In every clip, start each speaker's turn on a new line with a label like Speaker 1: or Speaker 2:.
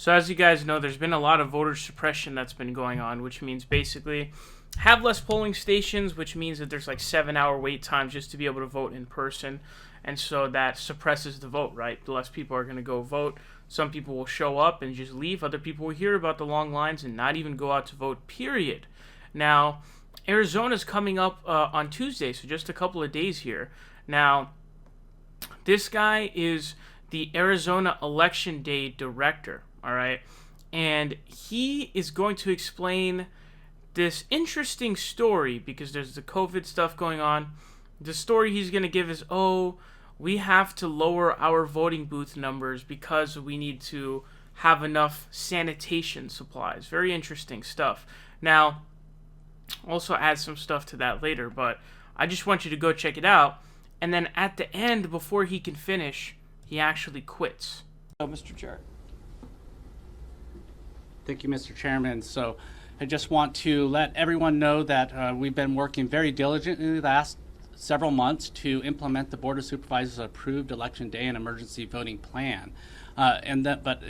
Speaker 1: So as you guys know, there's been a lot of voter suppression that's been going on, which means basically have less polling stations, which means that there's like 7-hour wait times just to be able to vote in person. And so that suppresses the vote, right? The less people are going to go vote. Some people will show up and just leave. Other people will hear about the long lines and not even go out to vote, period. Now, Arizona's coming up on Tuesday, so just a couple of days here. Now, this guy is the Arizona Election Day Director, all right? And he is going to explain this interesting story because there's the COVID stuff going on. The story he's going to give is, we have to lower our voting booth numbers because we need to have enough sanitation supplies. Very interesting stuff. Now, also add some stuff to that later, but I just want you to go check it out. And then at the end, before he can finish, he actually quits.
Speaker 2: Mr. Chair.
Speaker 3: Thank you, Mr. Chairman. So I just want to let everyone know that we've been working very diligently the last several months to implement the Board of Supervisors' approved Election Day and Emergency Voting Plan. But in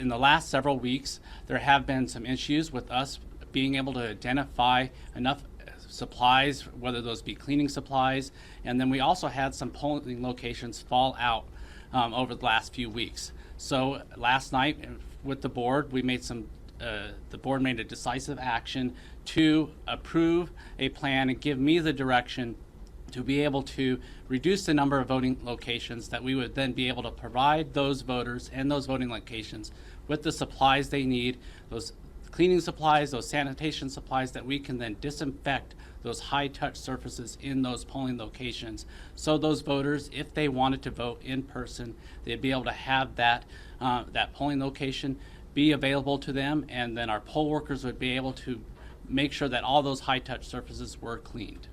Speaker 3: the last several weeks, there have been some issues with us being able to identify enough supplies, whether those be cleaning supplies, and then we also had some polling locations fall out over the last few weeks. So last night with the board, we made the board made a decisive action to approve a plan and give me the direction to be able to reduce the number of voting locations that we would then be able to provide those voters and those voting locations with the supplies they need, those cleaning supplies, those sanitation supplies that we can then disinfect those high-touch surfaces in those polling locations. So those voters, if they wanted to vote in person, they'd be able to have that polling location be available to them, and then our poll workers would be able to make sure that all those high-touch surfaces were cleaned.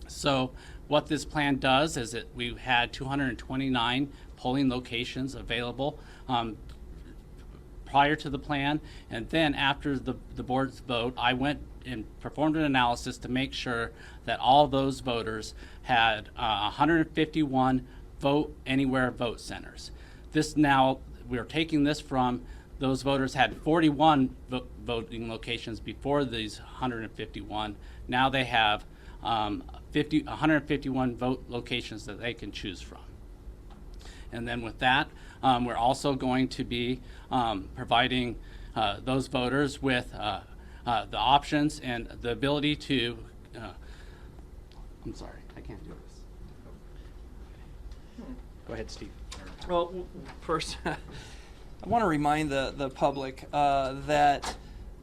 Speaker 3: So what this plan does is that we had 229 polling locations available prior to the plan, and then after the board's vote, I went and performed an analysis to make sure that all those voters had 151 vote anywhere vote centers. This now, we're taking this from those voters had 41 voting locations before these 151. Now they have 151 vote locations that they can choose from. And then with that, we're also going to be providing those voters with the options and the ability to, I'm sorry, I can't do this. Go ahead, Steve.
Speaker 2: Well, first, I want to remind the public that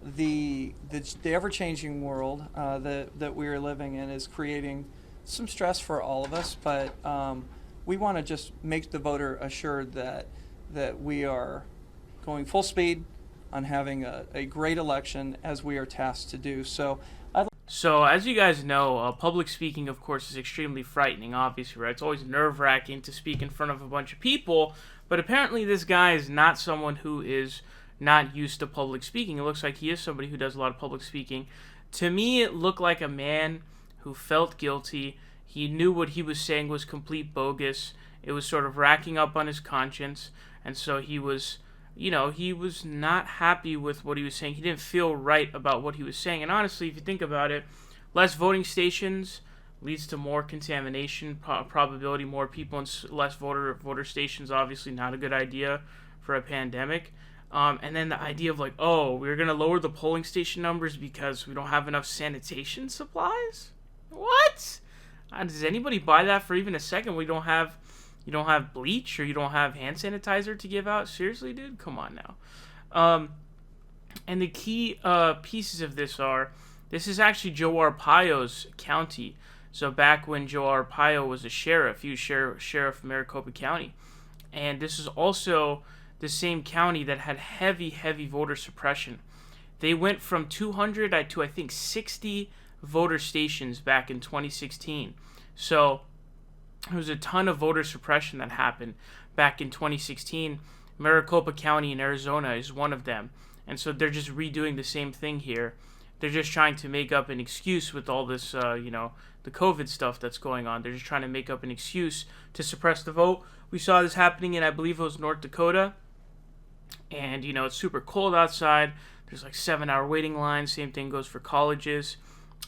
Speaker 2: the ever-changing world that we are living in is creating some stress for all of us, but we want to just make the voter assured that we are going full speed on having a great election as we are tasked to do.
Speaker 1: So as you guys know, public speaking, of course, is extremely frightening, obviously, right? It's always nerve-wracking to speak in front of a bunch of people, but apparently this guy is not someone who is not used to public speaking. It looks like he is somebody who does a lot of public speaking. To me, it looked like a man who felt guilty. He knew what he was saying was complete bogus. It was sort of racking up on his conscience, and so he was, he was not happy with what he was saying. He didn't feel right about what he was saying. And honestly, if you think about it, less voting stations leads to more contamination probability, more people and less voter stations, obviously not a good idea for a pandemic. And then the idea of we're going to lower the polling station numbers because we don't have enough sanitation supplies? What? Does anybody buy that for even a second? You don't have bleach or you don't have hand sanitizer to give out? Seriously, dude? Come on now. And the key pieces of this this is actually Joe Arpaio's county. So back when Joe Arpaio was a sheriff, he was sheriff of Maricopa County. And this is also the same county that had heavy voter suppression. They went from 200 to I think 60 voter stations back in 2016. So there was a ton of voter suppression that happened back in 2016. Maricopa County in Arizona is one of them. And so they're just redoing the same thing here. They're just trying to make up an excuse with all this, the COVID stuff that's going on. They're just trying to make up an excuse to suppress the vote. We saw this happening in, I believe it was North Dakota. And, you know, it's super cold outside. There's like 7-hour waiting lines. Same thing goes for colleges.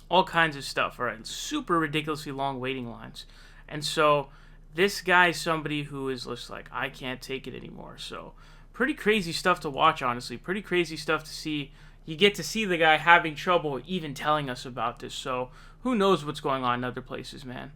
Speaker 1: All kinds of stuff, all right? Super ridiculously long waiting lines. And so this guy is somebody who is just like, I can't take it anymore. So pretty crazy stuff to watch, honestly. Pretty crazy stuff to see. You get to see the guy having trouble even telling us about this. So who knows what's going on in other places, man.